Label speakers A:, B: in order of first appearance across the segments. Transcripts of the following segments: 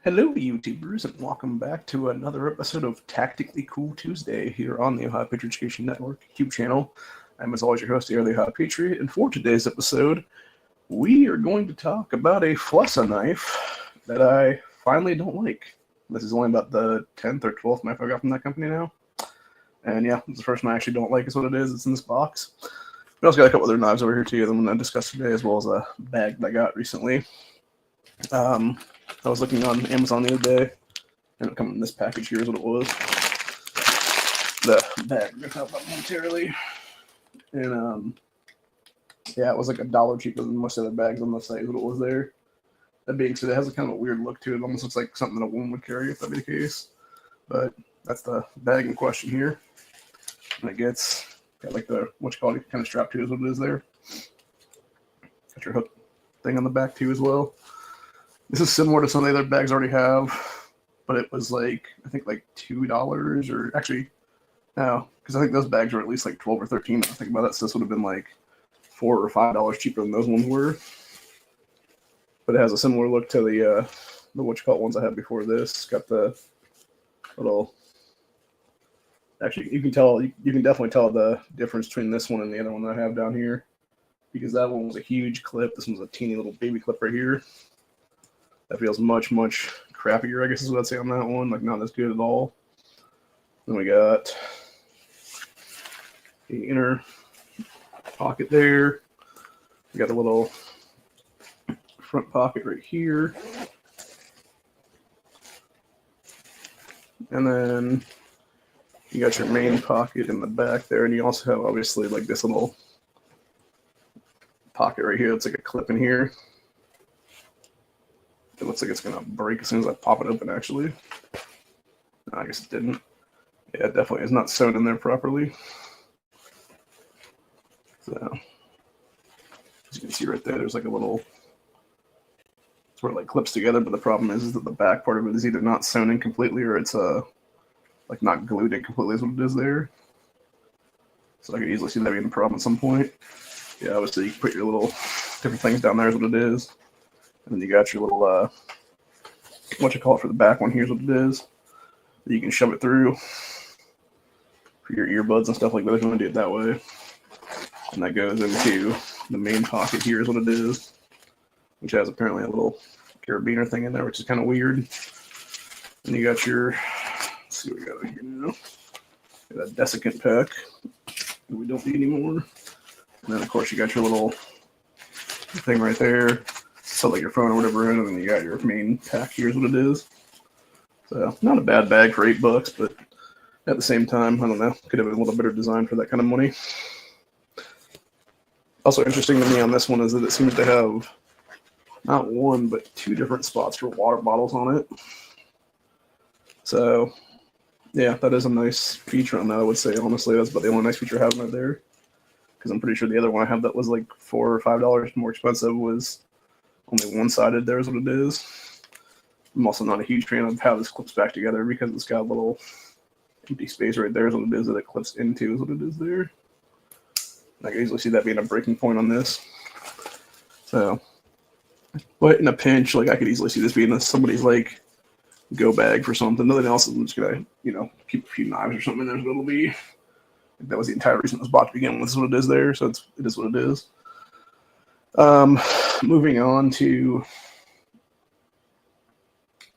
A: Hello, YouTubers, and welcome back to another episode of Tactically Cool Tuesday here on the Ohio Patriot Education Network YouTube channel. I'm, as always, your host here, the Ohio Patriot, and for today's episode, we are going to talk about a Flissa knife that I finally don't like. This is only about the 10th or 12th knife I got from that company now. And yeah, it's the first one I actually don't like is what it is. It's in this box. We also got a couple other knives over here too that I'm going to discuss today, as well as a bag that I got recently. I was looking on Amazon the other day, and it come in this package here is what it was. The bag I'm going to talk about momentarily. And yeah, it was like $1 cheaper than most other bags on the site is what it was there. That being said, it has a kind of a weird look to it. It almost looks like something that a woman would carry if that be the case. But that's the bag in question here. And it got like the, what you call it, kind of strap to is what it is there. Got your hook thing on the back too as well. This is similar to some of the other bags I already have, but it was like, I think like $2 or actually, no, because I think those bags were at least like 12 or 13. I think about that, so this would have been like $4 or $5 cheaper than those ones were. But it has a similar look to the what you call it ones I had before this. It's got the little, actually you can definitely tell the difference between this one and the other one that I have down here, because that one was a huge clip. This one's a teeny little baby clip right here. That feels much, much crappier, I guess is what I'd say on that one. Like, not as good at all. Then we got the inner pocket there. We got a little front pocket right here. And then you got your main pocket in the back there. And you also have, obviously, like this little pocket right here. That's like a clip in here. It looks like it's going to break as soon as I pop it open, actually. No, I guess it didn't. Yeah, it definitely is not sewn in there properly. So, as you can see right there, there's like a little, it's where it like clips together, but the problem is that the back part of it is either not sewn in completely or it's like not glued in completely is what it is there. So I could easily see that being a problem at some point. Yeah, obviously you can put your little different things down there is what it is. And then you got your little, what you call it for the back one. Here's what it is. You can shove it through for your earbuds and stuff like that if you want to do it that way. And that goes into the main pocket here is what it is, which has apparently a little carabiner thing in there, which is kind of weird. And you got your, let's see what we got here now. Got a desiccant pack that we don't need anymore. And then, of course, you got your little thing right there. So like your phone or whatever in, and then you got your main pack. Here's what it is. So not a bad bag for $8, but at the same time, I don't know, could have been a little better design for that kind of money. Also interesting to me on this one is that it seems to have not one but two different spots for water bottles on it. So yeah, that is a nice feature on that. I would say honestly that's about the only nice feature I have right there, because I'm pretty sure the other one I have that was like $4 or $5 more expensive was only one-sided there is what it is. I'm also not a huge fan of how this clips back together because it's got a little empty space right there is what it is that it clips into is what it is there. I can easily see that being a breaking point on this. So, but in a pinch, like I could easily see this being somebody's like go bag for something. Nothing else. I'm just gonna, keep a few knives or something in there. So it'll be. That was the entire reason it was bought to begin with. This is what it is there. So it is what it is. Moving on to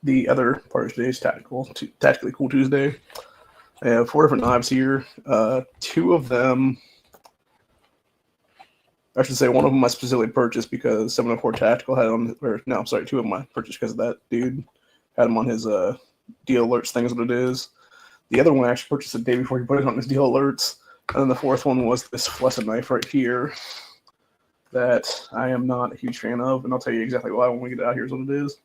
A: the other part of today's Tactically Cool Tuesday. I have 4 different knives here. 2 of them, I should say one of them I specifically purchased because 704 Tactical had on, 2 of them I purchased because of that dude had them on his deal alerts thing is what it is. The other one I actually purchased the day before he put it on his deal alerts. And then the 4th one was this Flissa knife right here that I am not a huge fan of, and I'll tell you exactly why when we get out. Here's what it is.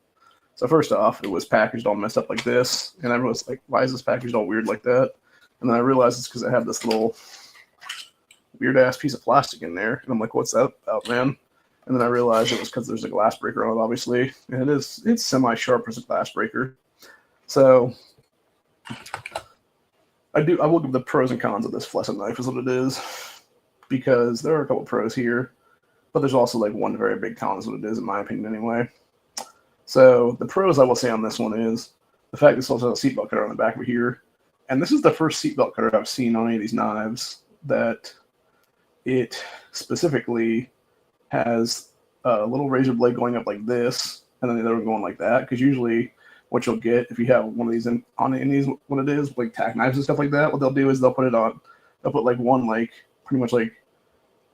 A: So first off, it was packaged all messed up like this, and I was like, why is this packaged all weird like that? And then I realized it's because I have this little weird-ass piece of plastic in there, and I'm like, what's that about, man? And then I realized it was because there's a glass breaker on it, obviously, and it's semi-sharp as a glass breaker. So I will give the pros and cons of this Flissa knife is what it is, because there are a couple pros here. But there's also like one very big con is what it is, in my opinion, anyway. So the pros I will say on this one is the fact this also has a seatbelt cutter on the back of here. And this is the first seatbelt cutter I've seen on any of these knives that it specifically has a little razor blade going up like this, and then the other one going like that. Because usually what you'll get if you have one of these on any of these, what it is, like tack knives and stuff like that, what they'll do is they'll put like one like pretty much like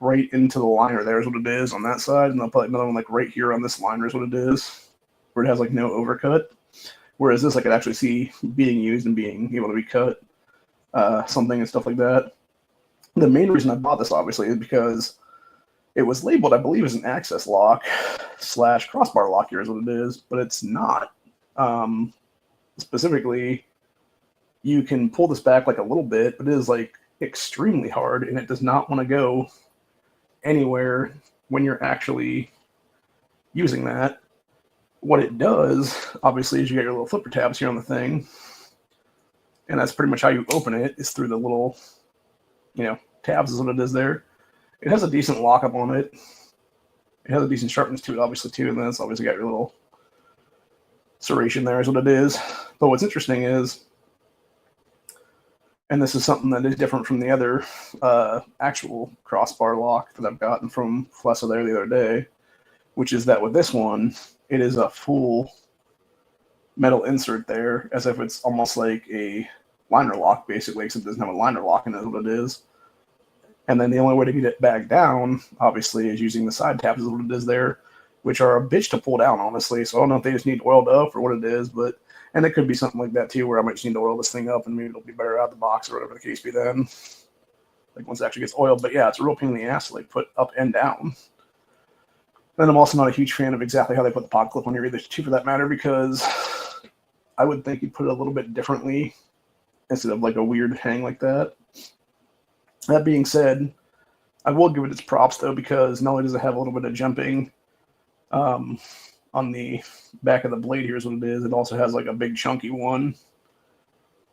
A: right into the liner there is what it is on that side, and they'll put another one like right here on this liner is what it is, where it has like no overcut. Whereas this I could actually see being used and being able to be cut, something and stuff like that. The main reason I bought this obviously is because it was labeled, I believe, as an access lock / crossbar lock here is what it is, but it's not. Specifically, you can pull this back like a little bit, but it is like extremely hard, and it does not want to go anywhere when you're actually using that. What it does, obviously, is you get your little flipper tabs here on the thing, and that's pretty much how you open it, is through the little, tabs is what it is there. It has a decent lockup on it. It has a decent sharpness to it, obviously, too, and then it's obviously got your little serration there is what it is. But what's interesting is, and this is something that is different from the other actual crossbar lock that I've gotten from Flissa there the other day, which is that with this one, it is a full metal insert there, as if it's almost like a liner lock, basically, except it doesn't have a liner lock, and that's what it is. And then the only way to get it back down, obviously, is using the side tabs, is what it is there, which are a bitch to pull down, honestly. So I don't know if they just need oiled up or what it is, and it could be something like that too, where I might just need to oil this thing up and maybe it'll be better out of the box or whatever the case be then, like once it actually gets oiled. But yeah, it's a real pain in the ass to like put up and down. Then I'm also not a huge fan of exactly how they put the pod clip on here either, too, for that matter, because I would think you'd put it a little bit differently instead of like a weird hang like that. That being said, I will give it its props though, because not only does it have a little bit of jumping on the back of the blade here is what it is, it also has like a big chunky one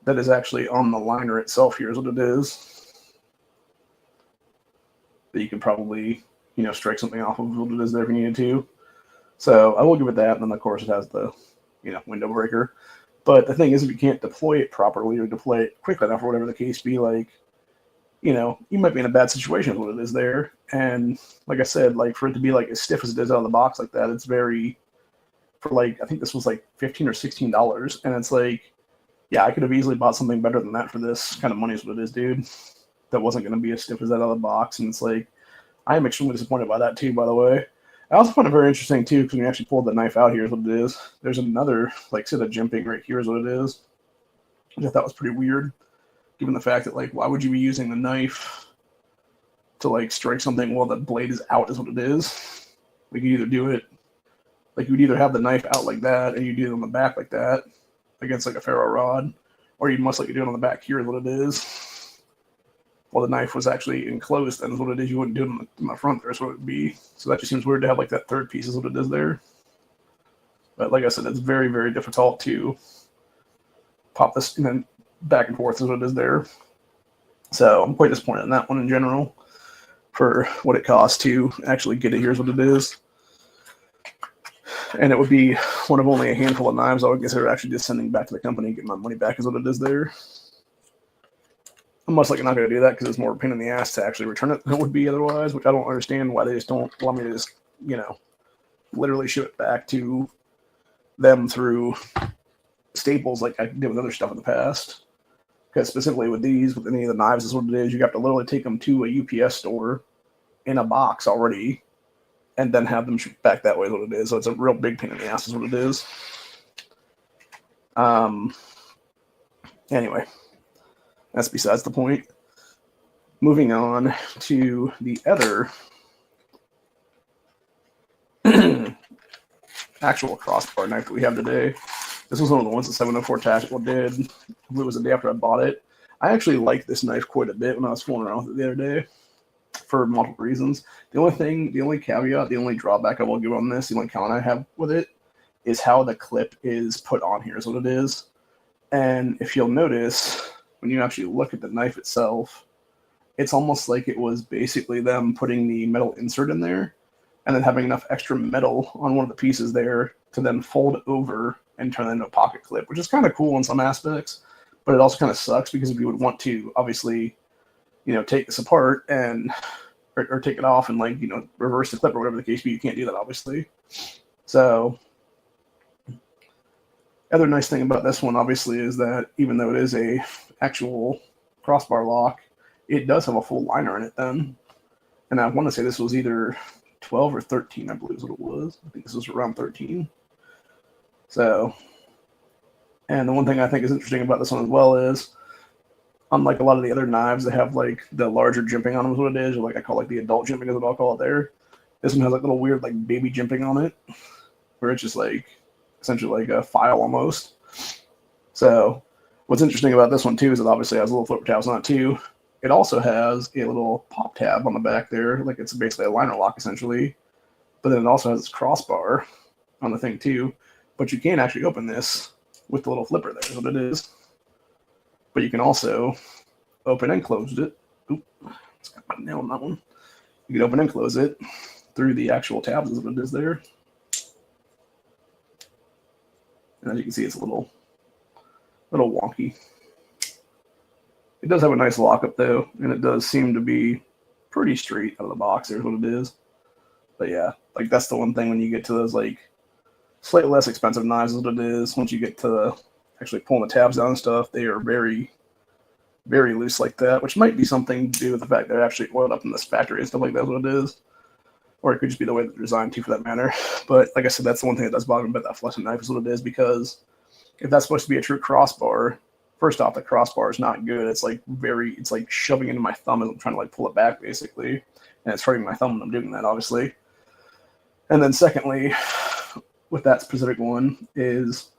A: that is actually on the liner itself here is what it is, that you could probably strike something off of what it is there if you needed to. So I will give it that. And then of course it has the window breaker. But the thing is, if you can't deploy it properly or deploy it quickly enough or whatever the case be, like, you might be in a bad situation with what it is there. And like I said, like for it to be like as stiff as it is out of the box like that, it's very, for like, I think this was like $15 or $16. And it's like, yeah, I could have easily bought something better than that for this kind of money is what it is, dude. That wasn't going to be as stiff as that out of the box. And it's like, I am extremely disappointed by that too, by the way. I also find it very interesting too, because when you actually pulled the knife out here is what it is. There's another, like, set of jimping right here is what it is, which I thought was pretty weird, given the fact that, like, why would you be using the knife to, like, strike something while the blade is out is what it is. Like, you either do it, like, you would either have the knife out like that, and you do it on the back like that, against, like, a ferro rod, or you'd most likely do it on the back here is what it is. Well, the knife was actually enclosed, then is what it is. You wouldn't do it on the front there, is what it would be. So that just seems weird to have like that third piece is what it is there. But like I said, it's very, very difficult to pop this and then back and forth is what it is there. So I'm quite disappointed in that one in general for what it costs to actually get it here is what it is. And it would be one of only a handful of knives I would consider actually just sending back to the company and getting my money back is what it is there. I'm most likely not going to do that because it's more of a pain in the ass to actually return it than it would be otherwise, which I don't understand why they just don't want me to just, literally ship it back to them through Staples like I did with other stuff in the past. Because specifically with these, with any of the knives, is what it is. You have to literally take them to a UPS store in a box already and then have them shipped back that way is what it is. So it's a real big pain in the ass is what it is. Anyway. That's besides the point. Moving on to the other actual crossbar knife that we have today. This was one of the ones that 704 Tactical did. It was the day after I bought it. I actually liked this knife quite a bit when I was fooling around with it the other day for multiple reasons. The only caveat, the only drawback I will give on this, the only comment I have with it is how the clip is put on here is what it is. And if you'll notice, when you actually look at the knife itself, it's almost like it was basically them putting the metal insert in there and then having enough extra metal on one of the pieces there to then fold over and turn it into a pocket clip, which is kind of cool in some aspects, but it also kind of sucks because if you would want to obviously, take this apart and or take it off and reverse the clip or whatever the case be, you can't do that obviously. So other nice thing about this one obviously is that even though it is a actual crossbar lock, it does have a full liner in it then. And I want to say this was either 12 or 13, I believe is what it was. I think this was around 13. So, and the one thing I think is interesting about this one as well is, unlike a lot of the other knives that have the larger jimping on them is what it is, or I call the adult jimping is what I'll call it there. This one has little weird baby jimping on it, where it's just essentially a file almost. So what's interesting about this one too is it obviously has little flipper tabs on it too. It also has a little pop tab on the back there, it's basically a liner lock essentially. But then it also has this crossbar on the thing too. But you can actually open this with the little flipper there, is what it is. But you can also open and close it. Oop, it's got my nail on that one. You can open and close it through the actual tabs, is what it is there. And as you can see, it's a little wonky. It does have a nice lockup though, and it does seem to be pretty straight out of the box. There's what it is. But yeah, that's the one thing when you get to those slightly less expensive knives is what it is. Once you get to actually pulling the tabs down and stuff, they are very, very loose like that, which might be something to do with the fact they're actually oiled up in this factory and stuff like that is what it is. Or it could just be the way they're designed too, for that matter. But like I said, that's the one thing that does bother me about that Flissa knife is what it is, because if that's supposed to be a true crossbar, first off, the crossbar is not good. It's it's shoving into my thumb as I'm trying to pull it back basically, and it's hurting my thumb when I'm doing that, obviously. And then secondly, with that specific one is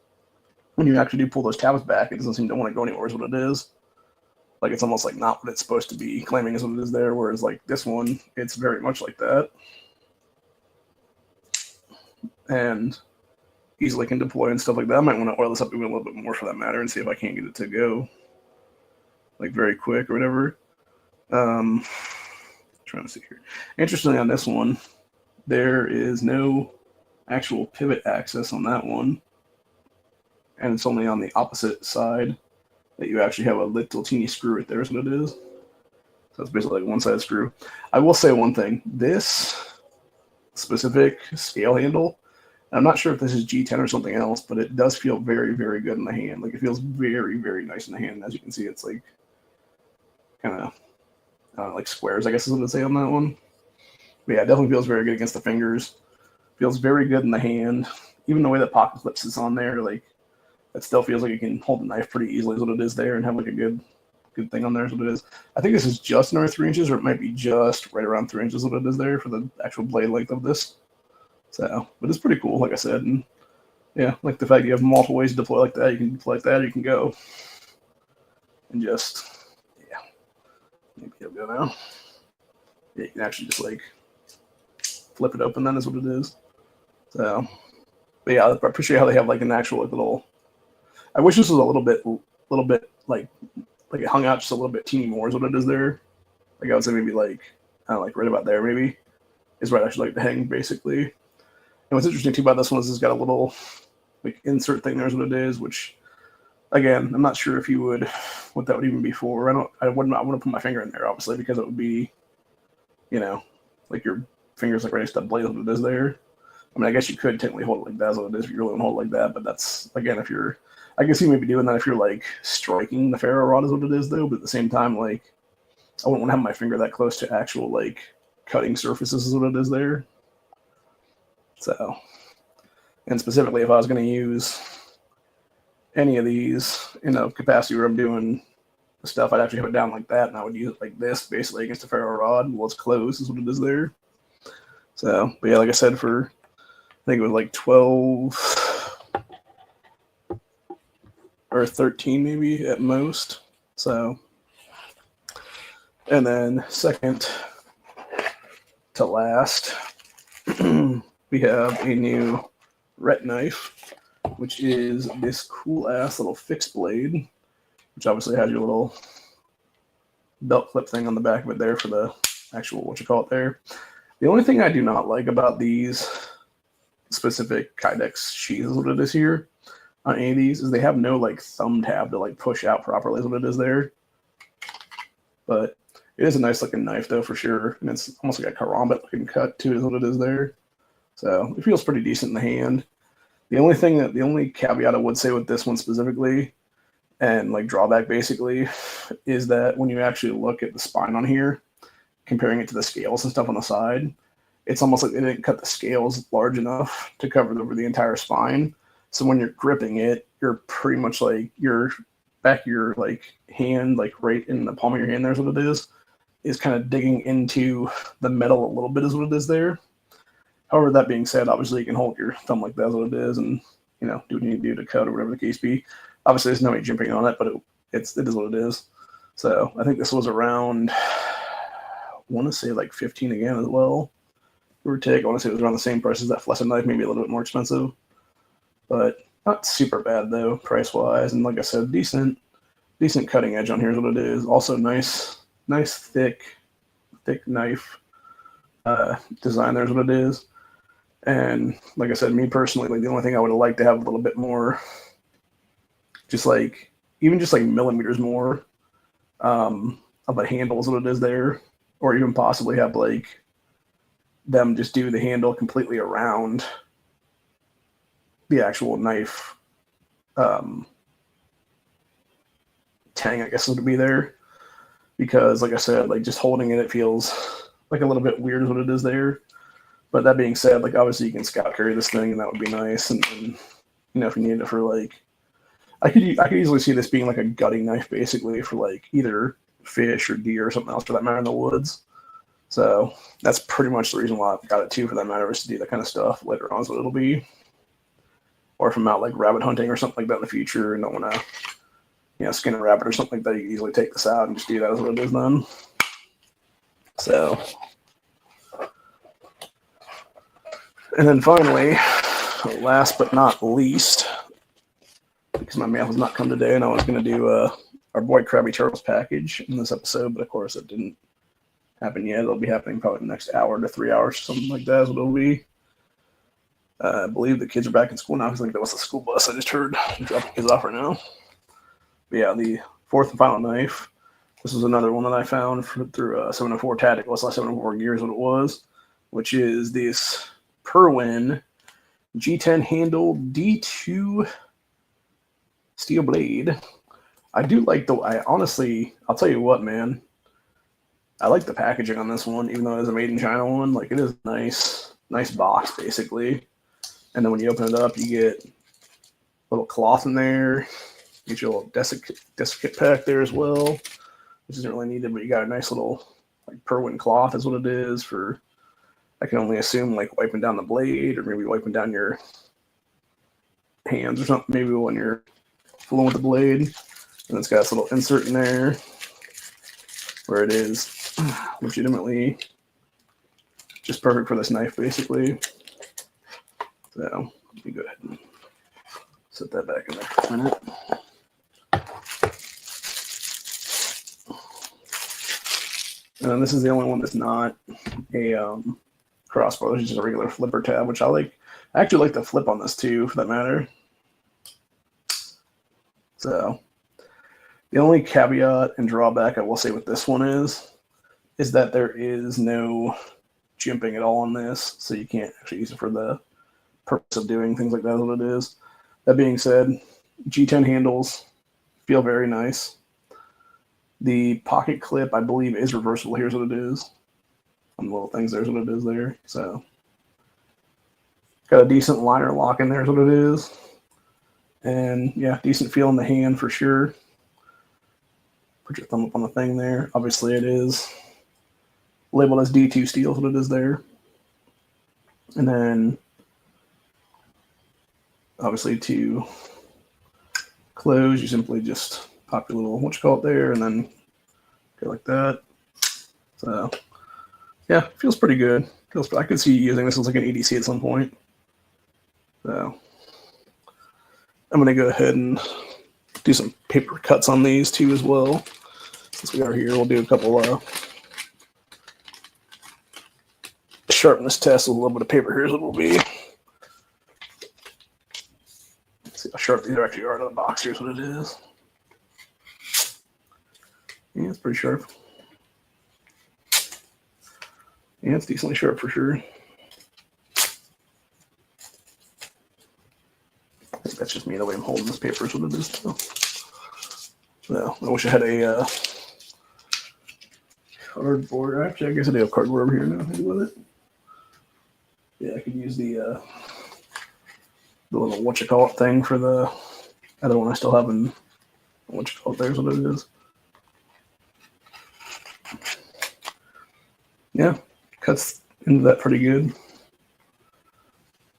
A: when you actually do pull those tabs back, it doesn't seem to want to go anywhere is what it is. It's almost not what it's supposed to be claiming is what it is there, whereas this one, it's very much like that. And easily can deploy and stuff like that. I might want to oil this up even a little bit more for that matter and see if I can't get it to go very quick or whatever. Trying to see here. Interestingly, on this one, there is no actual pivot access on that one, and it's only on the opposite side that you actually have a little teeny screw right there is what it is. So it's basically one side screw. I will say one thing. This specific scale handle, I'm not sure if this is G10 or something else, but it does feel very, very good in the hand. It feels very, very nice in the hand. As you can see, it's kind of squares, I guess is what I'd say on that one. But yeah, it definitely feels very good against the fingers. Feels very good in the hand. Even the way that pocket clips is on there, it still feels like you can hold the knife pretty easily is what it is there, and have a good thing on there is what it is. I think this is just under 3 inches, or it might be just right around 3 inches is what it is there for the actual blade length of this. So, but it's pretty cool, like I said. And yeah, the fact that you have multiple ways to deploy like that. You can deploy like that, or you can go and just, yeah, maybe it'll go now. Yeah, you can actually just flip it open, then is what it is. So, but yeah, I appreciate how they have an actual little, I wish this was a little bit it hung out just a little bit teeny more is what it is there. I would say maybe right about there maybe is where I actually like to hang basically. And what's interesting too about this one is it's got a little insert thing there is what it is, which again, I'm not sure if you would, what that would even be for. I wouldn't put my finger in there obviously, because it would be, your fingers right next to the blade as what it is there. I mean, I guess you could technically hold it like that as what it is if you really want to hold it like that, but that's, again, I guess you may be doing that if you're striking the ferro rod is what it is though, but at the same time, I wouldn't want to have my finger that close to actual cutting surfaces is what it is there. So, and specifically if I was going to use any of these in a capacity where I'm doing the stuff, I'd actually have it down like that, and I would use it like this basically against the ferro rod while it's closed is what it is there. So, but yeah, like I said, for I think it was 12 or 13 maybe at most. So, and then second to last, we have a new ret knife, which is this cool ass little fixed blade, which obviously has your little belt clip thing on the back of it there for the actual, what you call it there. The only thing I do not like about these specific Kydex sheaths, is what it is here on any of these, is they have no like thumb tab to like push out properly, is what it is there. But it is a nice looking knife though, for sure, and it's almost like a karambit looking cut too, is what it is there. So it feels pretty decent in the hand. The only caveat I would say with this one specifically, and like drawback basically, is that when you actually look at the spine on here, comparing it to the scales and stuff on the side, it's almost like they didn't cut the scales large enough to cover over the entire spine. So when you're gripping it, you're pretty much like your back of your like hand, like right in the palm of your hand, there's what it is kind of digging into the metal a little bit, is what it is there. However, that being said, obviously you can hold your thumb like that's what it is, and do what you need to do to cut or whatever the case be. Obviously, there's no any jimping on it, but it is what it is. So I think this was around, I want to say like 15 again as well, give or take. I want to say it was around the same price as that Flissa knife, maybe a little bit more expensive, but not super bad though, price wise. And like I said, decent cutting edge on here is what it is. Also nice thick knife design there is what it is. And like I said, me personally, like the only thing I would have liked to have a little bit more, just like millimeters more of a handle is what it is there, or even possibly have like them just do the handle completely around the actual knife tang, I guess, would be there, because like I said, like just holding it feels like a little bit weird is what it is there. But that being said, like obviously you can scout carry this thing, and that would be nice. And if you need it for like, I could easily see this being like a gutting knife, basically, for like either fish or deer or something else for that matter in the woods. So that's pretty much the reason why I got it too, for that matter, is to do that kind of stuff later on, is what it'll be. Or if I'm out like rabbit hunting or something like that in the future and don't want to, skin a rabbit or something like that, you can easily take this out and just do that as what it is then. So. And then finally, last but not least, because my mail has not come today, and I was going to do our boy Krabby Turtles package in this episode, but of course it didn't happen yet. It'll be happening probably in the next hour to 3 hours, something like that is what it'll be. I believe the kids are back in school now, because I think that was the school bus I just heard dropping kids off right now. But yeah, the fourth and final knife. This was another one that I found through 704 Tactical. It's not 704 Gears what it was, which is this Perwin G10 handle D2 steel blade. I do like I'll tell you what, man. I like the packaging on this one, even though it is a made in China one. Like, it is nice box, basically. And then when you open it up, you get a little cloth in there. You get your little desiccant pack there as well, which isn't really needed, but you got a nice little like Perwin cloth is what it is for, I can only assume, like wiping down the blade, or maybe wiping down your hands or something, maybe when you're fooling with the blade. And it's got this little insert in there where it is legitimately just perfect for this knife, basically. So let me go ahead and set that back in there for a minute. And then this is the only one that's not a crossbar. It's just a regular flipper tab, which I like. I actually like the flip on this too, for that matter. So the only caveat and drawback I will say with this one is that there is no jimping at all on this, so you can't actually use it for the purpose of doing things like that, is what it is. That being said, G10 handles feel very nice. The pocket clip, I believe, is reversible. Here's what it is. On the little things, there's what it is there. So got a decent liner lock in there is what it is. And yeah, decent feel in the hand for sure. Put your thumb up on the thing there. Obviously it is labeled as D2 steel is what it is there. And then obviously to close, you simply just pop your little there, and then go like that. So yeah, feels pretty good. I could see you using this as like an EDC at some point. So I'm gonna go ahead and do some paper cuts on these too as well. Since we are here, we'll do a couple sharpness test with a little bit of paper. Here's what it will be. Let's see how sharp these actually are out of the box. Here's what it is. Yeah, it's pretty sharp. Yeah, it's decently sharp for sure. I think that's just me, the way I'm holding this paper is what it is too. So, I wish I had a cardboard. Actually, I guess I do have cardboard over here now. With it. Yeah, I could use the little what-you-call-it thing for the other one I still have in what-you-call-it. There's what it is. Yeah, cuts into that pretty good.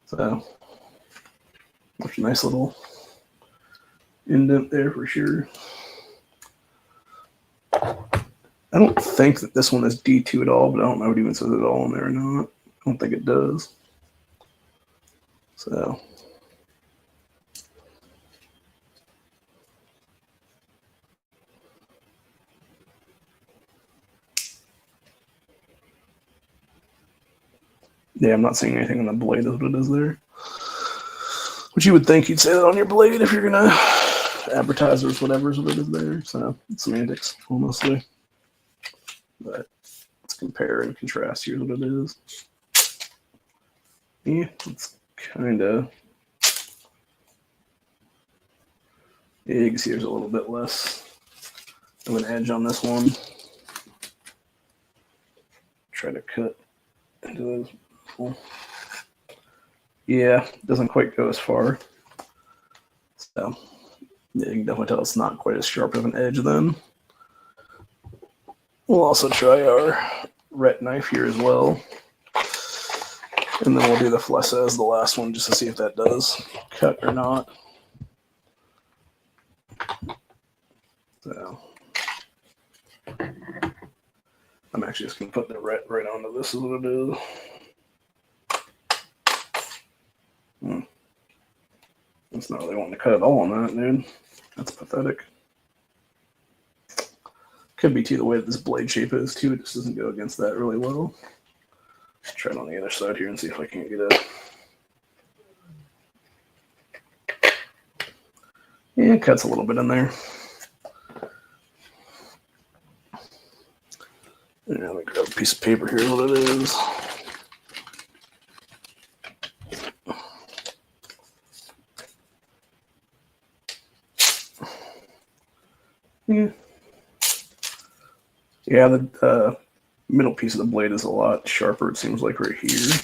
A: So, that's a nice little indent there for sure. I don't think that this one is D2 at all, but I don't know if it even says it all in there or not. I don't think it does. So, yeah, I'm not seeing anything on the blade is what it is there. Which you would think you'd say that on your blade if you're going to advertise or whatever is what it is there. So, it's semantics, honestly. But let's compare and contrast. Here's what it is. Yeah, it's kind of... Yeah, you can see there's a little bit less of an edge on this one. Try to cut into those. Yeah, doesn't quite go as far. So, yeah, you can definitely tell it's not quite as sharp of an edge then. We'll also try our ret knife here as well. And then we'll do the Flissa as the last one just to see if that does cut or not. So, I'm actually just going to put the ret right onto this is what it is. It's not really wanting to cut at all on that, dude. That's pathetic. Could be too the way that this blade shape is too. It just doesn't go against that really well. Let's try it on the other side here and see if I can't get it. Yeah, it cuts a little bit in there. And let me grab a piece of paper here, what it is. Yeah, the middle piece of the blade is a lot sharper, it seems like, right here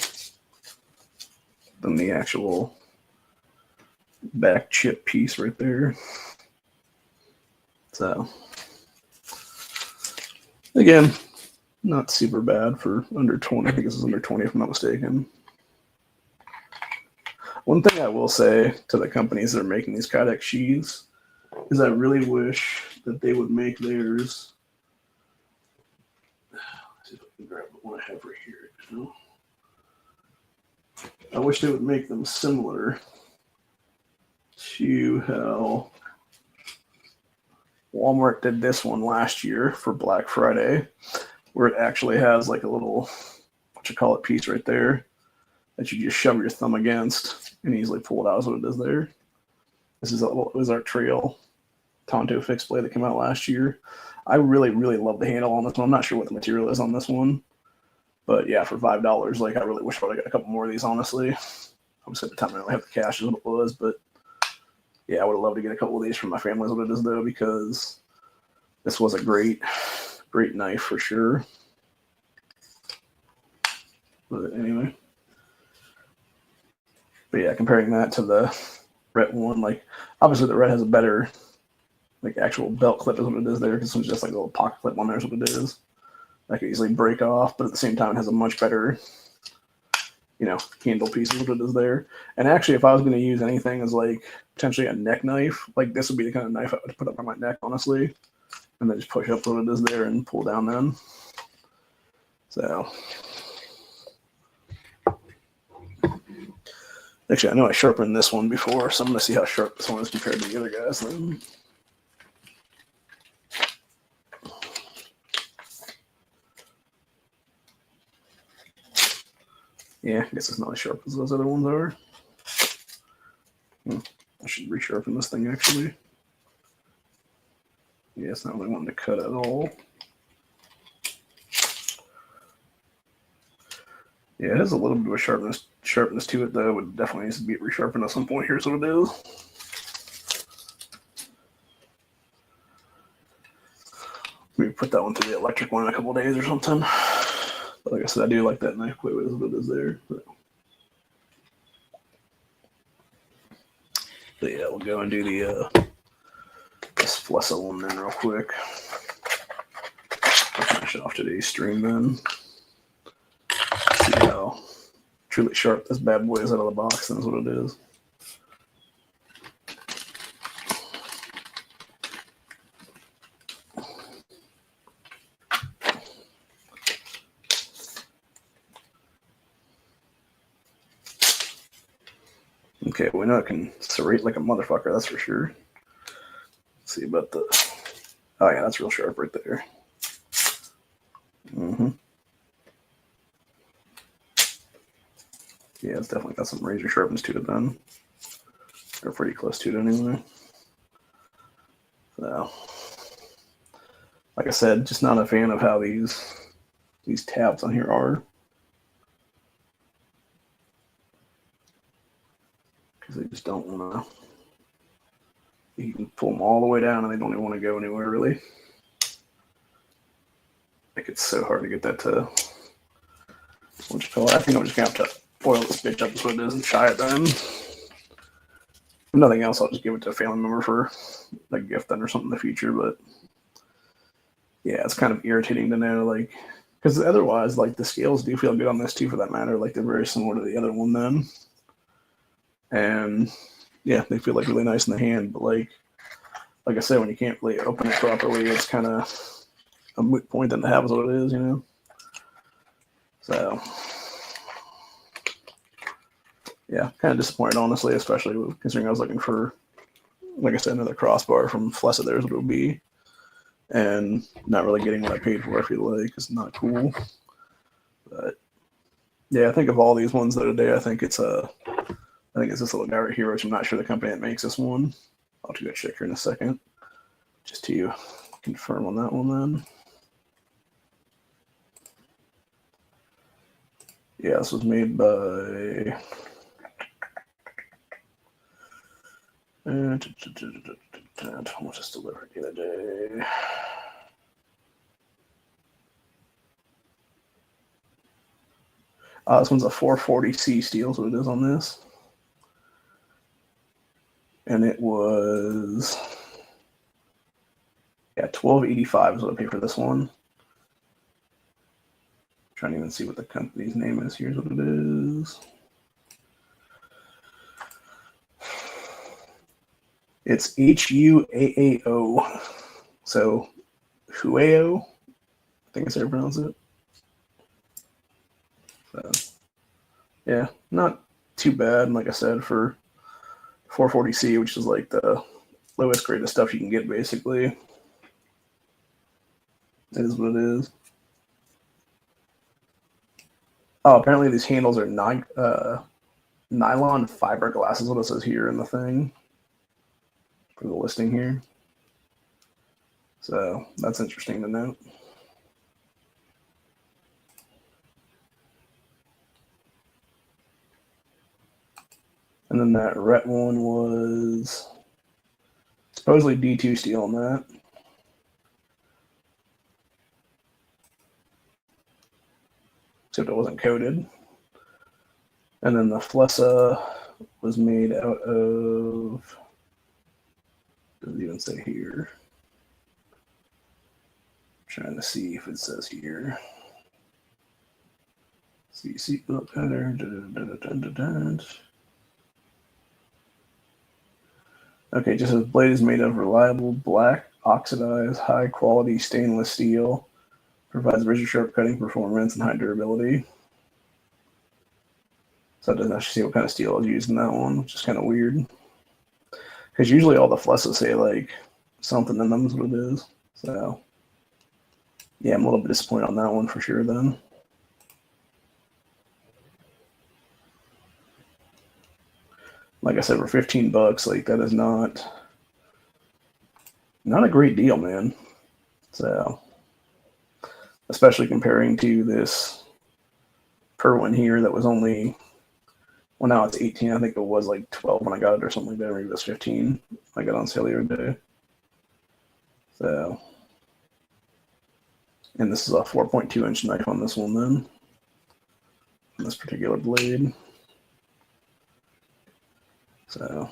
A: than the actual back chip piece right there. So, again, not super bad for under 20. I think this is under 20 if I'm not mistaken. One thing I will say to the companies that are making these Kydex sheaths is I really wish that they would make theirs. Let's see if I can grab the one I have right here. You know? I wish they would make them similar to how Walmart did this one last year for Black Friday, where it actually has like a little, what-you-call-it piece right there that you just shove your thumb against and easily pull it out is what it is there. This is a little Ozark Trail Tonto fixed blade that came out last year. I really, really love the handle on this one. I'm not sure what the material is on this one. But yeah, for $5, like I really wish I would have got a couple more of these, honestly. Obviously at the time I don't have the cash is what it was, but yeah, I would have loved to get a couple of these from my family is what it is though, because this was a great, great knife for sure. But anyway. But yeah, comparing that to the Ret one, like obviously the Ret has a better like actual belt clip is what it is there, because it's just like a little pocket clip on there is what it is. That could easily break off, but at the same time it has a much better, you know, handle piece is what it is there. And actually, if I was going to use anything as like potentially a neck knife, like this would be the kind of knife I would put up on my neck, honestly, and then just push up what it is there and pull down then. So, actually, I know I sharpened this one before, so I'm going to see how sharp this one is compared to the other guys then. Yeah, I guess it's not as sharp as those other ones are. I should resharpen this thing, actually. Yeah, it's not really wanting to cut at all. Yeah, it has a little bit of a sharpness to it, though. It definitely needs to be resharpened at some point. Here's what it is. Maybe put that one through the electric one in a couple days or something. But like I said, I do like that knife. Wait, what is there? But yeah, we'll go and do the this Flissa one then real quick. I'll finish off today's stream then. See how truly sharp this bad boy is out of the box. That's what it is. Okay, we know it can serrate like a motherfucker, that's for sure. Let's see about the... Oh yeah, that's real sharp right there. Yeah, it's definitely got some razor sharpness to it then. Or pretty close to it anyway. So, like I said, just not a fan of how these tabs on here are. Because they just don't want to... You can pull them all the way down and they don't even want to go anywhere, really. Like, it's so hard to get that to... What you call it? I think I'm just going to have to oil this bitch up, is what it is, and try it then. If nothing else, I'll just give it to a family member for a gift then or something in the future, but... Yeah, it's kind of irritating to know, like... Because otherwise, like, the scales do feel good on this, too, for that matter. Like, they're very similar to the other one then. And... Yeah, they feel like really nice in the hand, but like I said, when you can't really open it properly, it's kind of a moot point then to have is what it is, you know. So yeah, kind of disappointed honestly, especially considering I was looking for, like I said, another crossbar from Flissa. There's what it would be, and not really getting what I paid for. I feel like it's not cool, but yeah, I think of all these ones the other day, I think it's this little guy right here, which I'm not sure the company that makes this one. I'll have to go check here in a second, just to confirm on that one then. Yeah, this was made by... What was this delivered the other day? This one's a 440C steel, so it is on this. And it was, yeah, $12.85 is what I paid for this one. I'm trying to even see what the company's name is. Here's what it is. It's HUAAO. So, Huao, I think that's how you pronounce it. So, yeah, not too bad, like I said, for 440C, which is like the lowest grade of stuff you can get, basically. It is what it is. Oh, apparently these handles are nylon fiberglass is what it says here in the thing for the listing here. So that's interesting to note. And then that ret one was supposedly D2 steel on that. Except it wasn't coated. And then the Flissa was made out of, doesn't even say here. I'm trying to see if it says here. See seatbelt pattern. Okay, just as blade is made of reliable black oxidized high quality stainless steel, provides razor sharp cutting performance and high durability. So it doesn't actually see what kind of steel is used in that one, which is kind of weird. Because usually all the Flissas say like something in them is what it is. So yeah, I'm a little bit disappointed on that one for sure then. like I said, for $15, like that is not a great deal, man. So, especially comparing to this Perwin here that was only, well, now it's 18. I think it was like 12 when I got it or something like that. Maybe it was 15. I got on sale the other day. So, and this is a 4.2 inch knife on this one then. On this particular blade. So,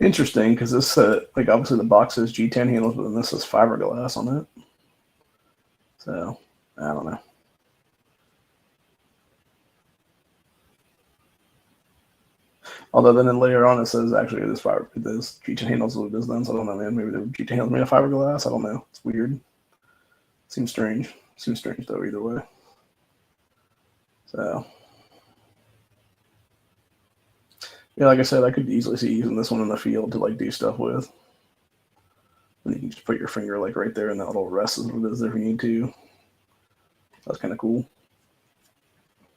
A: interesting because this, like obviously the box says G10 handles, but then this is fiberglass on it. So, I don't know. Although then later on it says actually this G10 handles what it is then, so I don't know, man. Maybe the G10 handles made of fiberglass. I don't know. It's weird. Seems strange. Seems strange though either way. So yeah, like I said, I could easily see using this one in the field to like do stuff with. And you can just put your finger like right there and that little rest is what it is if you need to. That's kind of cool.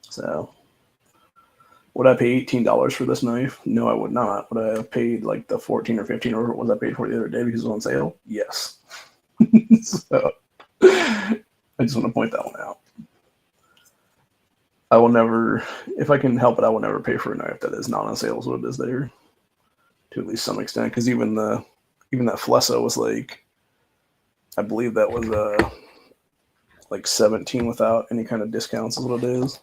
A: So would I pay $18 for this knife? No, I would not. Would I have paid like the 14 or 15 or what was I paid for the other day because it was on sale? Yes. So I just want to point that one out. I will never, if I can help it, I will never pay for a knife that is not on sale as what it is there, to at least some extent. Because even that Flissa was like, I believe that was like 17 without any kind of discounts is what it is.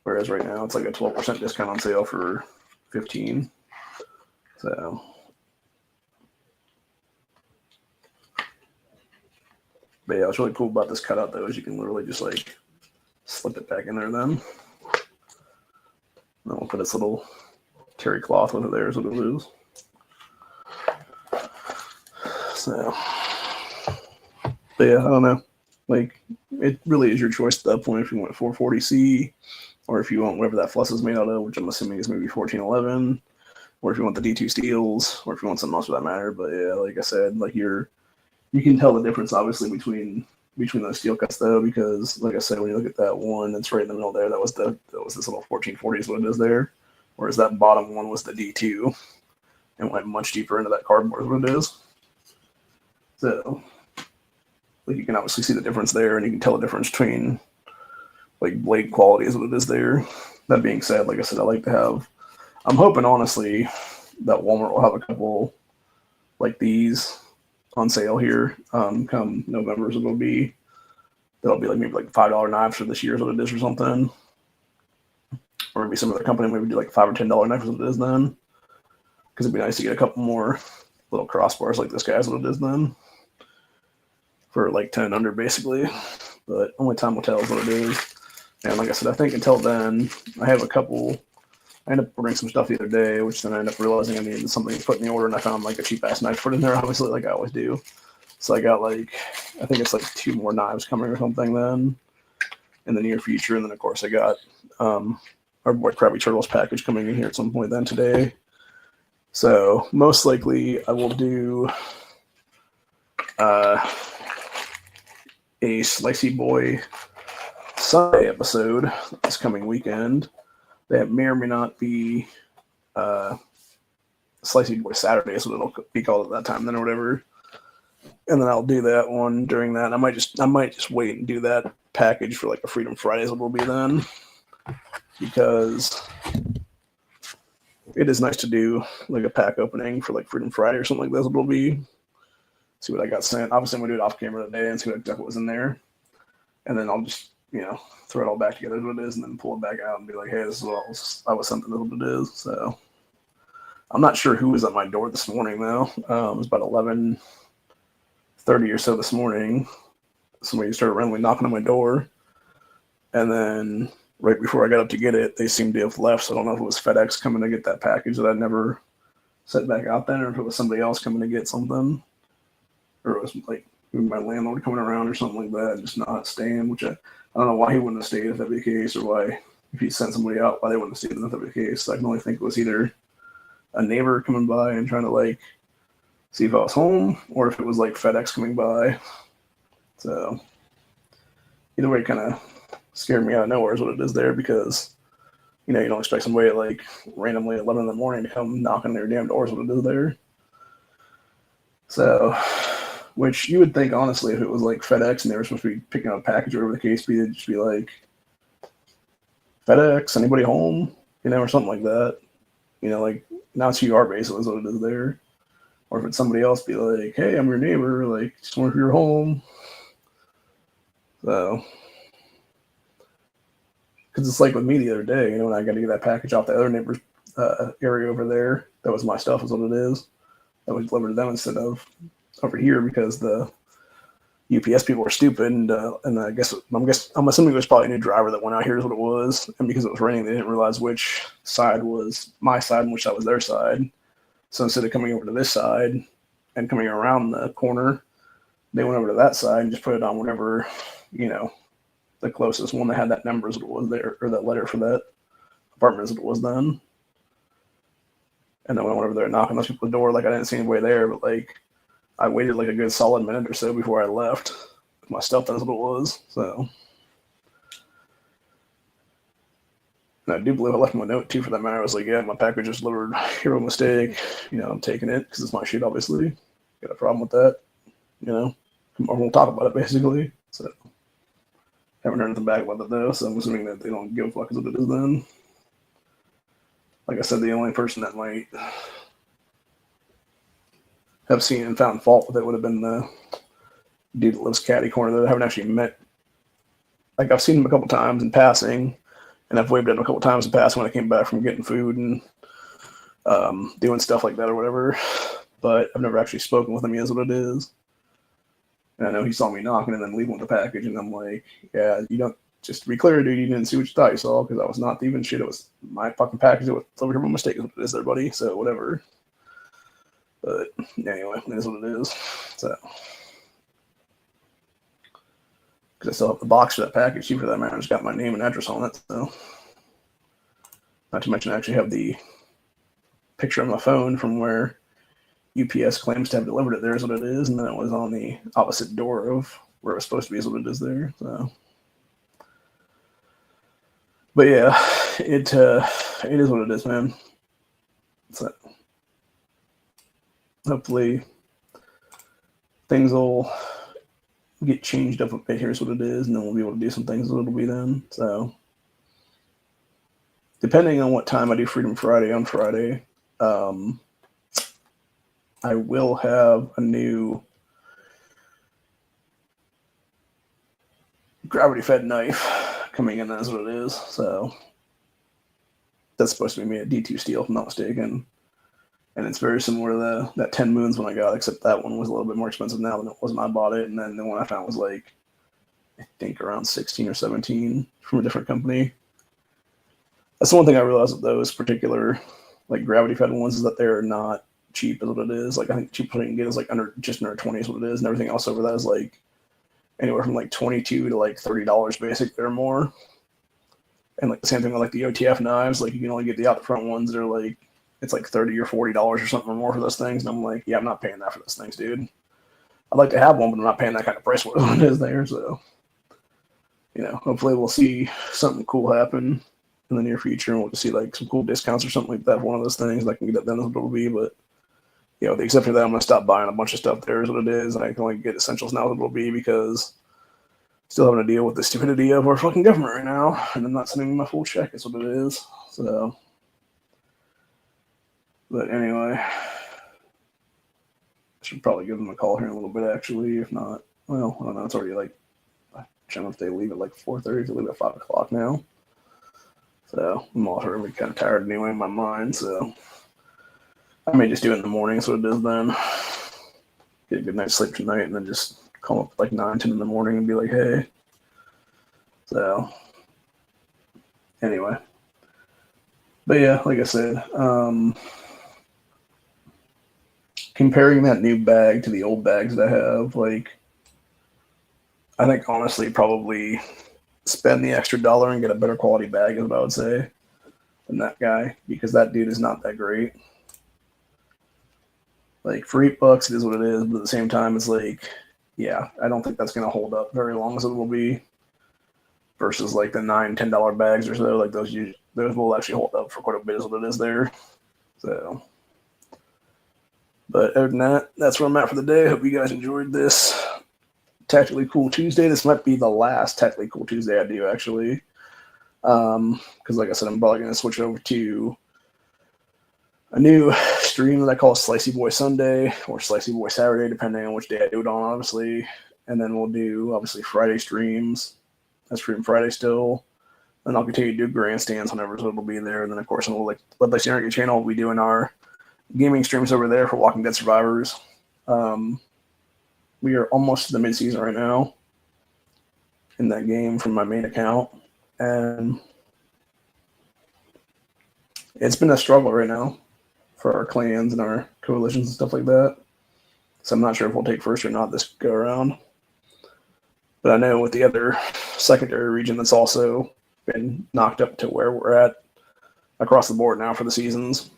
A: Whereas right now it's like a 12% discount on sale for 15. So, but yeah, what's really cool about this cutout though is you can literally just like slip it back in there then. And then we'll put this little terry cloth with it there is what it is. So, but yeah, I don't know. Like, it really is your choice at that point if you want 440C or if you want whatever that Flissa is made out of, which I'm assuming is maybe 1411, or if you want the D2 steels, or if you want something else for that matter. But yeah, like I said, like you can tell the difference obviously between those steel cuts though, because like I said, when you look at that one that's right in the middle there, that was this little 1440 is what it is there, whereas that bottom one was the D2 and went much deeper into that cardboard is what it is. So like you can obviously see the difference there, and you can tell the difference between like blade quality is what it is there. That being said, like I said, I like to have, I'm hoping honestly that Walmart will have a couple like these on sale here come November. So that'll be like maybe like $5 knives for this year is what it is or something. Or maybe some other company maybe do like $5 or $10 knives as what it is then. Because it'd be nice to get a couple more little crossbars like this guy is what it is then. For like 10 under basically. But only time will tell is what it is. And like I said, I think until then, I have a couple. I ended up ordering some stuff the other day, which then I ended up realizing I needed something to put in the order, and I found like a cheap ass knife to put in there, obviously, like I always do. So I got like, I think it's like 2 more knives coming or something then in the near future. And then of course I got our boy Krabby Turtles package coming in here at some point then today. So most likely I will do a Slicey Boy Sunday episode this coming weekend. That may or may not be Slicey Boy Saturday, so it'll be called at that time then or whatever. And then I'll do that one during that. I might just wait and do that package for like a Freedom Fridays it will be then, because it is nice to do like a pack opening for like Freedom Friday or something like this. It will be, see what I got sent. Obviously, I'm gonna do it off camera today and see what exactly was in there, and then I'll just throw it all back together as what it is, and then pull it back out and be like, hey, this is what I was something as what it is. So I'm not sure who was at my door this morning though. It was about 11:30 or so this morning. Somebody started randomly knocking on my door, and then right before I got up to get it, they seemed to have left. So I don't know if it was FedEx coming to get that package that I never sent back out then, or if it was somebody else coming to get something, or it was like my landlord coming around or something like that, just not staying, which I don't know why he wouldn't have stayed if that be the case, or why, if he sent somebody out, why they wouldn't have stayed if that be the case. So I can only think it was either a neighbor coming by and trying to like see if I was home, or if it was like FedEx coming by. So either way, it kind of scared me out of nowhere is what it is there, because You don't expect somebody at like randomly at 11 in the morning to come knock on their damn doors what it is there. So, which you would think, honestly, if it was like FedEx and they were supposed to be picking up a package or whatever the case be, they'd just be like, FedEx, anybody home? Or something like that. Like, now it's you are basically is what it is there. Or if it's somebody else, be like, hey, I'm your neighbor, like, just wonder if you're home. So, because it's like with me the other day, when I got to get that package off the other neighbor's area over there, that was my stuff, is what it is. That was delivered to them instead of over here because the UPS people were stupid, and I'm assuming it was probably a new driver that went out here is what it was, and because it was raining, they didn't realize which side was my side and which side was their side. So instead of coming over to this side and coming around the corner, they went over to that side and just put it on whatever, the closest one that had that number is what it was there, or that letter for that apartment is what it was then. And then when I went over there knocking on people's door, like I didn't see anybody there, but like I waited like a good solid minute or so before I left with my stuff. That's what it was. So, and I do believe I left my note too, for that matter. I was like, yeah, my package was delivered. Hero mistake. I'm taking it because it's my shit, obviously. Got a problem with that. We'll talk about it basically. So, haven't heard anything back about it though. So I'm assuming that they don't give a fuck is what it is then. Like I said, the only person that might have seen and found fault with it would have been the dude that lives catty corner that I haven't actually met. Like, I've seen him a couple times in passing, and I've waved at him a couple times in passing when I came back from getting food and doing stuff like that or whatever. But I've never actually spoken with him yet, is what it is. And I know he saw me knocking and then leaving with the package, and I'm like, yeah, you don't, just to be clear, dude, you didn't see what you thought you saw, because I was not thieving shit. It was my fucking package. It was delivered here by mistake, is what it is there, buddy. So whatever. But anyway, it is what it is. So, because I still have the box for that package, too, for that matter. It's got my name and address on it. So, not to mention, I actually have the picture on my phone from where UPS claims to have delivered it there, is what it is. And then it was on the opposite door of where it was supposed to be, is what it is there. So, but yeah, it is what it is, man. So, hopefully things will get changed up a bit. Here's what it is, and then we'll be able to do some things that it'll be then. So, depending on what time I do Freedom Friday on Friday, I will have a new gravity-fed knife coming in. That's what it is. So, that's supposed to be made of D2 steel, if I'm not mistaken. And it's very similar to that 10 Moons one I got, except that one was a little bit more expensive now than it was when I bought it. And then the one I found was like, I think around 16 or 17 from a different company. That's the one thing I realized with those particular like gravity fed ones, is that they're not cheap, is what it is. Like, I think the cheapest one you can get is like just under 20 is what it is. And everything else over that is like anywhere from like $22 to like $30 basically or more. And like the same thing with like the OTF knives, like you can only get the out the front ones that are like, it's like $30 or $40 or something or more for those things. And I'm like, yeah, I'm not paying that for those things, dude. I'd like to have one, but I'm not paying that kind of price for it is there. So, hopefully we'll see something cool happen in the near future, and we'll just see like some cool discounts or something like that for one of those things. I can get it then, what it'll be. But, the exception of that, I'm going to stop buying a bunch of stuff there, is what it is. And I can only get essentials now, what it'll be, because still having to deal with the stupidity of our fucking government right now. And I'm not sending me my full check, is what it is. So, but anyway, I should probably give them a call here in a little bit, actually. If not, well, I don't know. It's already like, I don't know if they leave at like 4:30, they leave at 5 o'clock now. So I'm already kind of tired anyway in my mind. So I may just do it in the morning, so it is then. Get a good night's sleep tonight, and then just call up like 9, 10 in the morning and be like, hey. So anyway. But yeah, like I said, comparing that new bag to the old bags that I have, like, I think honestly probably spend the extra $1 and get a better quality bag is what I would say than that guy, because that dude is not that great. Like, for $8, it is what it is, but at the same time, it's like, yeah, I don't think that's going to hold up very long as it will be versus like the $9-10 bags or so. Like those will actually hold up for quite a bit is what it is there. So, but other than that, that's where I'm at for the day. Hope you guys enjoyed this Tactically Cool Tuesday. This might be the last Tactically Cool Tuesday I do, actually. Because like I said, I'm probably going to switch over to a new stream that I call Slicey Boy Sunday or Slicey Boy Saturday, depending on which day I do it on, obviously. And then we'll do, obviously, Friday streams. I stream Friday still. And I'll continue to do grandstands whenever, so it'll be there. And then, of course, on the Blood Lake Internet channel, we'll be doing our gaming streams over there for Walking Dead Survivors. We are almost to the mid-season right now in that game from my main account. And it's been a struggle right now for our clans and our coalitions and stuff like that. So I'm not sure if we'll take first or not this go around. But I know with the other secondary region that's also been knocked up to where we're at across the board now for the seasons.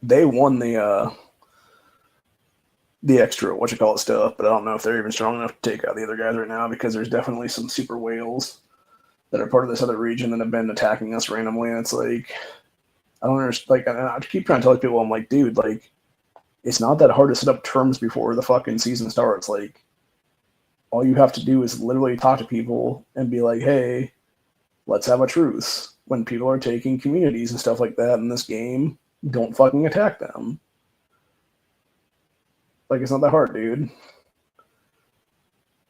A: They won the extra stuff, but I don't know if they're even strong enough to take out the other guys right now because there's definitely some super whales that are part of this other region that have been attacking us randomly, and it's like I don't understand. Like I keep trying to tell people, I'm like, dude, like it's not that hard to set up terms before the fucking season starts. Like all you have to do is literally talk to people and be like, hey, let's have a truce. When people are taking communities and stuff like that in this game, don't fucking attack them. Like, it's not that hard, dude.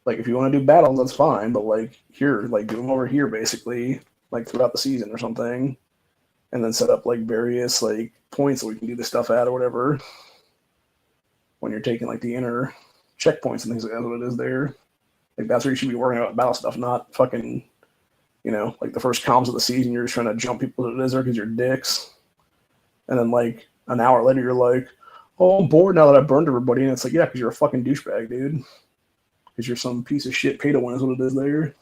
A: Like, if you want to do battles, that's fine, but, like, here, like, do them over here, basically, like, throughout the season or something, and then set up, like, various, like, points that we can do this stuff at or whatever when you're taking, like, the inner checkpoints and things like that. That's what it is there. Like, that's where you should be worrying about battle stuff, not fucking, you know, like, the first comms of the season, you're just trying to jump people to the desert because you're dicks. And then, like, an hour later, you're like, oh, I'm bored now that I burned everybody. And it's like, yeah, because you're a fucking douchebag, dude. Because you're some piece of shit pay to win is what it is there.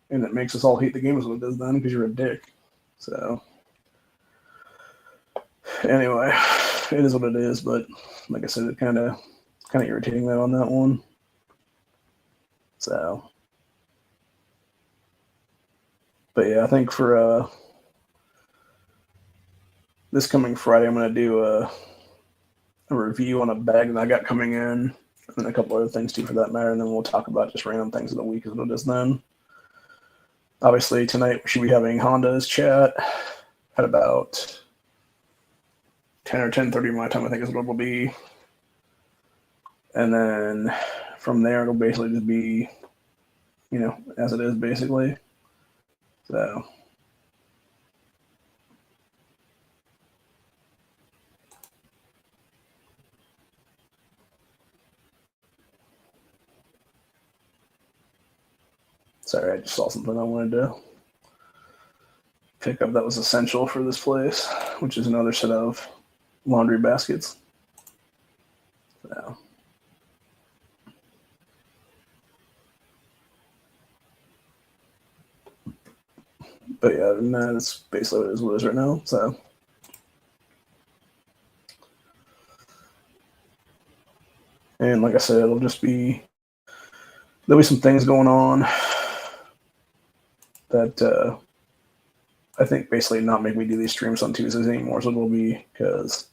A: And it makes us all hate the game is what it does then because you're a dick. So, anyway, it is what it is. But, like I said, it kind of irritating though on that one. So, but yeah, I think for this coming Friday, I'm going to do a review on a bag that I got coming in, and a couple other things too for that matter, and then we'll talk about just random things of the week as what it is then. Obviously, tonight we should be having Honda's chat at about 10 or 10:30 my time, I think is what it'll be. And then from there, it'll basically just be, you know, as it is, basically. So... Sorry, I just saw something I wanted to pick up that was essential for this place, which is another set of laundry baskets. So. But yeah, other than that, that's basically what it is right now. So. And like I said, it'll just be, there'll be some things going on that I think basically not make me do these streams on Tuesdays anymore. So it'll be because,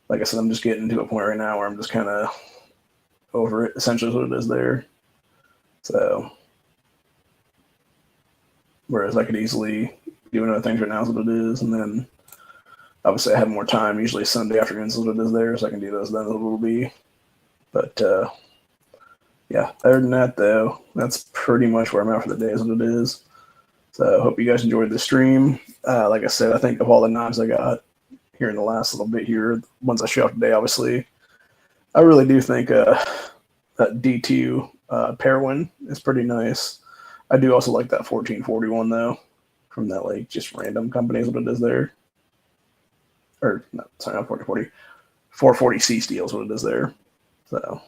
A: like I said, I'm just getting to a point right now where I'm just kind of over it, essentially is what it is there. So, whereas I could easily do other things right now is what it is. And then obviously I have more time, usually Sunday afternoons is what it is there, so I can do those then it will be. But yeah, other than that though, that's pretty much where I'm at for the day is what it is. So I hope you guys enjoyed the stream. Like I said, I think of all the knives I got here in the last little bit here, ones I show up today, obviously, I really do think that D2 Perwin is pretty nice. I do also like that 1441 though, from that like just random company is what it is there. Or no, sorry, not 1440. 440C steel is what it is there. So,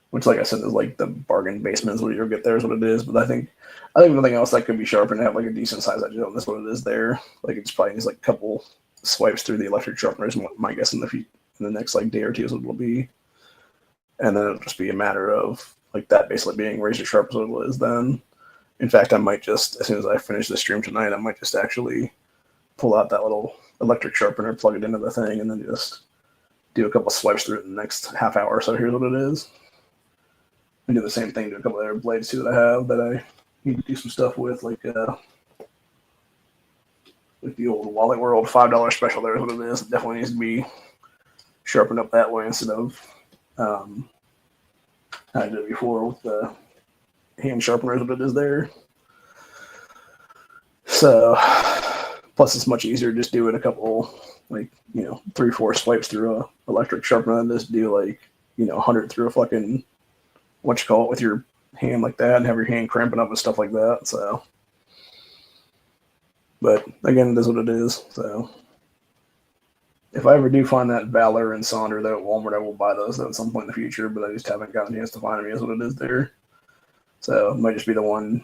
A: which, like I said, is like the bargain basement is what you'll get there is what it is. But I think nothing else that could be sharpened and have like a decent size edge on this what it is there. Like it just probably needs like a couple swipes through the electric sharpeners. My guess in the next like day or two is what it'll be. And then it'll just be a matter of like that basically being razor sharp as what it was then. In fact, I might just, as soon as I finish the stream tonight, I might just actually pull out that little electric sharpener, plug it into the thing, and then just do a couple swipes through it in the next half hour or so. Here's what it is. And do the same thing to a couple other blades too that I have that I need to do some stuff with, like the old Wally World $5 special. There's what it is. It definitely needs to be sharpened up that way instead of how I did it before with the hand sharpener, what it is there. So, plus it's much easier just doing a couple, like, 3-4 swipes through a electric sharpener than just do 100 through a fucking, with your hand like that and have your hand cramping up and stuff like that. So, but again, it is what it is. So, if I ever do find that Valor and Sonder though at Walmart, I will buy those though at some point in the future, but I just haven't gotten a chance to find them. Is what it is there. So it might just be the one,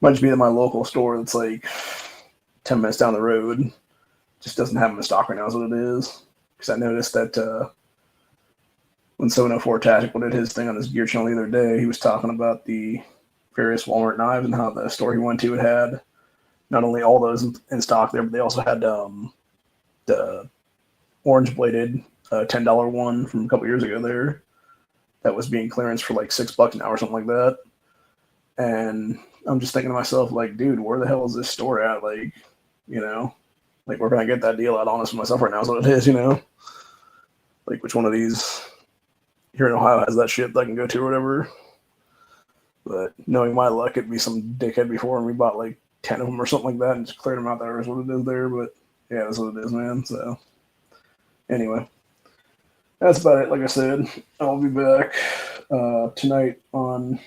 A: my local store that's like 10 minutes down the road. Just doesn't have them in stock right now is what it is. Because I noticed that when 704 Tactical did his thing on his gear channel the other day, he was talking about the various Walmart knives and how the store he went to had not only all those in stock there, but they also had the orange bladed $10 one from a couple years ago there that was being clearance for like $6 an hour or something like that. And I'm just thinking to myself, like, dude, where the hell is this store at? Like, where can I get that deal at? Honest with myself right now is what it is, Like, which one of these here in Ohio has that shit that I can go to or whatever? But knowing my luck, it'd be some dickhead before, and we bought like 10 of them or something like that and just cleared them out there is what it is there. But yeah, that's what it is, man. So anyway, that's about it. Like I said, I'll be back tonight on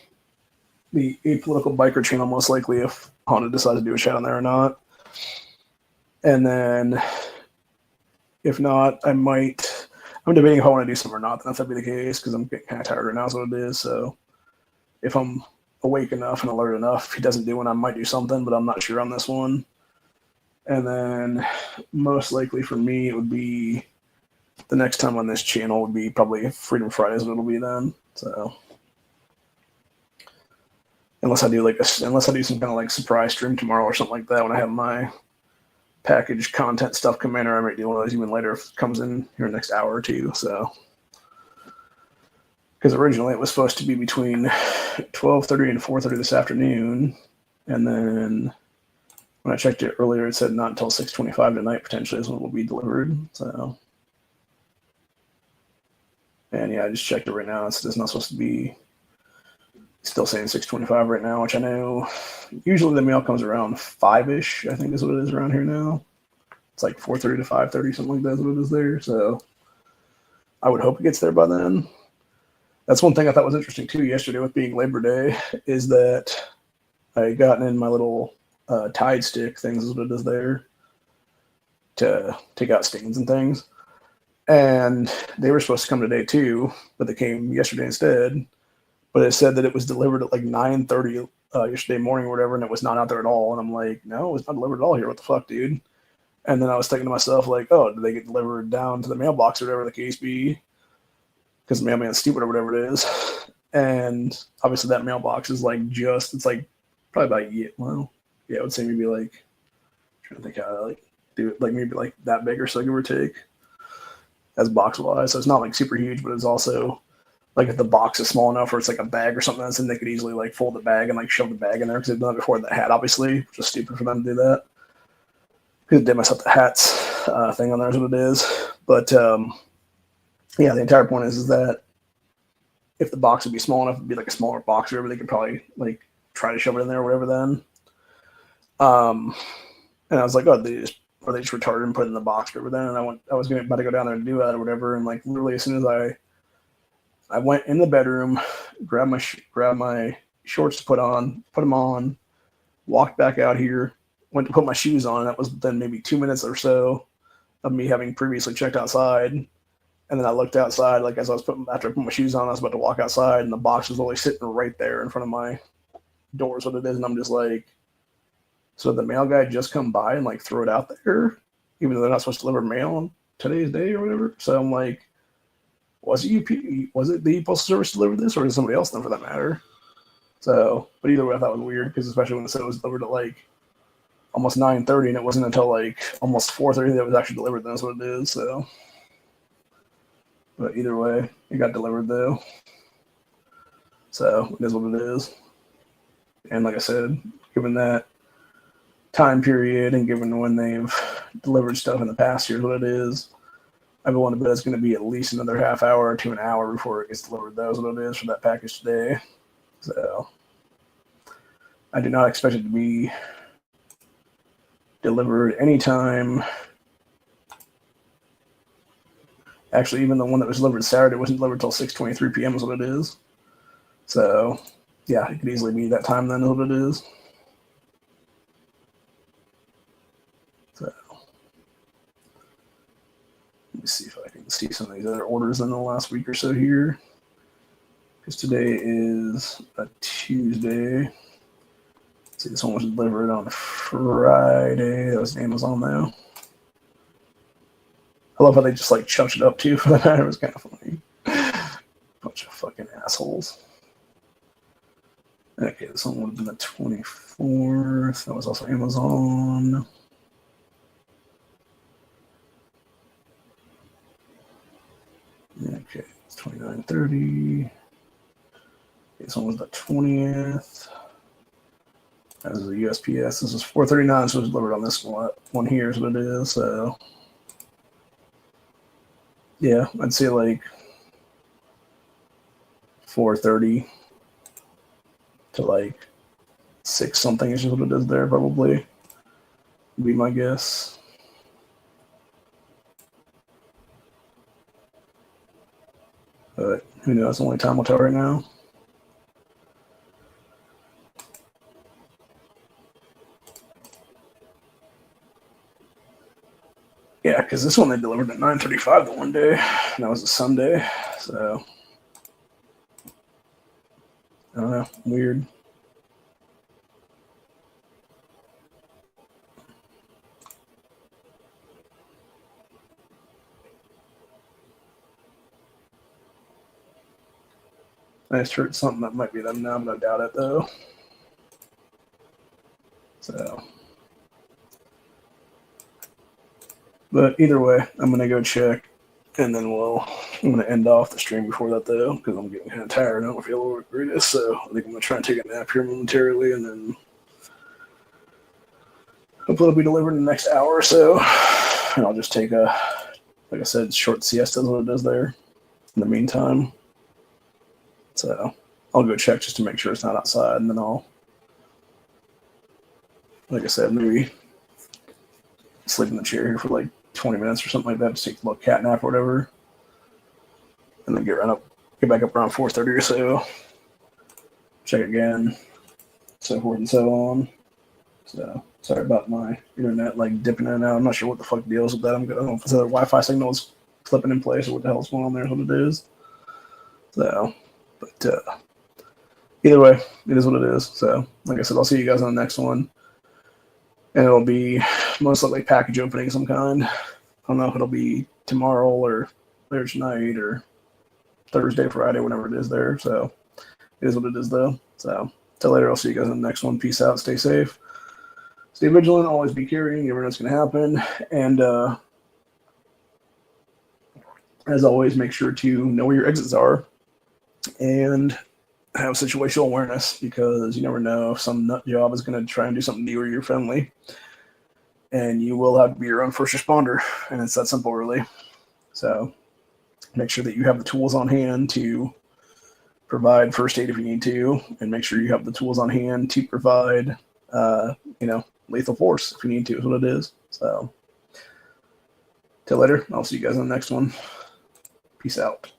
A: the Apolitical Biker channel, most likely, if Honda decides to do a chat on there or not. And then, if not, I'm debating if I want to do something or not. Then if that'd be the case, because I'm getting kind of tired right now is what it is. So if I'm awake enough and alert enough, if he doesn't do one, I might do something, but I'm not sure on this one. And then, most likely for me, it would be the next time on this channel would be probably Freedom Fridays, what it'll be then. So unless I do some kind of like surprise stream tomorrow or something like that when I have my package content stuff come in, or I might do one of those even later if it comes in here in the next hour or two. So, because originally it was supposed to be between 12:30 and 4:30 this afternoon, and then when I checked it earlier, it said not until 6:25 tonight potentially is when it will be delivered. So, and yeah, I just checked it right now. It's not supposed to be. Still saying 6:25 right now, which I know usually the mail comes around 5-ish, I think is what it is around here now. It's like 4:30 to 5:30, something like that is what it is there. So I would hope it gets there by then. That's one thing I thought was interesting too yesterday with being Labor Day is that I had gotten in my little Tide stick things is what it is there to take out stains and things. And they were supposed to come today too, but they came yesterday instead. But it said that it was delivered at like 9:30 yesterday morning or whatever, and it was not out there at all. And I'm like, no, it's not delivered at all here. What the fuck, dude? And then I was thinking to myself, like, oh, did they get delivered down to the mailbox or whatever the case be? Because the mailman's stupid or whatever it is. And obviously that mailbox is like it's like probably about, I would say maybe like, trying to think how to like do it, like maybe like that big or so, give or take, as box wise. So it's not like super huge, but it's also like if the box is small enough or it's like a bag or something that's in, they could easily like fold the bag and like shove the bag in there because they've done it before. That hat, obviously, which is stupid for them to do that because it did mess up the hats thing on there is what it is. But yeah, the entire point is that if the box would be small enough, it'd be like a smaller box or whatever, they could probably like try to shove it in there or whatever then. And I was like, oh, they just retarded and put it in the box or whatever then. And I was about to go down there and do that or whatever. And like literally as soon as I went in the bedroom, grabbed my shorts to put them on, walked back out here, went to put my shoes on. That was then maybe 2 minutes or so of me having previously checked outside. And then I looked outside, like after I put my shoes on, I was about to walk outside, and the box was literally sitting right there in front of my door, is what it is. And I'm just like, so the mail guy just come by and like throw it out there, even though they're not supposed to deliver mail on today's day or whatever. So I'm like, Was it the Postal Service delivered this, or did somebody else know for that matter? So, but either way, I thought it was weird because especially when it said it was delivered at like almost 9:30, and it wasn't until like almost 4:30 that it was actually delivered. That's what it is. So, but either way, it got delivered though. So it is what it is. And like I said, given that time period and given when they've delivered stuff in the past, here's what it is. I want to bet it's going to be at least another half hour to an hour before it gets delivered. That was what it is for that package today. So I do not expect it to be delivered anytime. Actually, even the one that was delivered Saturday wasn't delivered until 6:23 p.m. is what it is. So yeah, it could easily be that time then is what it is. So let me see if I can see some of these other orders in the last week or so here. Because today is a Tuesday. Let's see, this one was delivered on Friday. That was Amazon though. I love how they just like chunked it up too for that. It was kind of funny. Bunch of fucking assholes. Okay, this one would have been the 24th. That was also Amazon. Okay, it's 29:30. This one was the 20th. That was the USPS. This is 4:39, so it was delivered on this one here is what it is. So yeah, I'd say like 4:30 to like 6 something is just what it is there, probably. Would be my guess. But who knows? Only time will tell right now. Yeah, because this one they delivered at 9:35 the one day. And that was a Sunday. So I don't know. Weird. I just heard something that might be them now, but I doubt it though. So, but either way, I'm gonna go check, and then I'm gonna end off the stream before that though, because I'm getting kind of tired. I don't feel a little greedy, so I think I'm gonna try and take a nap here momentarily, and then hopefully it'll be delivered in the next hour or so. And I'll just take a, like I said, short siesta is what it does there. In the meantime. So I'll go check just to make sure it's not outside, and then I'll, like I said, maybe sleep in the chair here for like 20 minutes or something like that, just take a little cat nap or whatever, and then get back up around 4:30 or so, check again, so forth and so on. So sorry about my internet like dipping in and out. I'm not sure what the fuck deals with that. I don't know if it's a Wi-Fi signal is flipping in place or what the hell's going on there. Is what it is. So. But either way, it is what it is. So, like I said, I'll see you guys on the next one. And it'll be most likely package opening of some kind. I don't know if it'll be tomorrow or later tonight or Thursday, Friday, whenever it is there. So, it is what it is, though. So, till later, I'll see you guys on the next one. Peace out. Stay safe. Stay vigilant. Always be carrying. You never know what's going to happen. And as always, make sure to know where your exits are. And have situational awareness, because you never know if some nut job is going to try and do something to you or your family, and you will have to be your own first responder, and it's that simple, really. So make sure that you have the tools on hand to provide first aid if you need to, and make sure you have the tools on hand to provide, lethal force if you need to, is what it is. So till later, I'll see you guys on the next one. Peace out.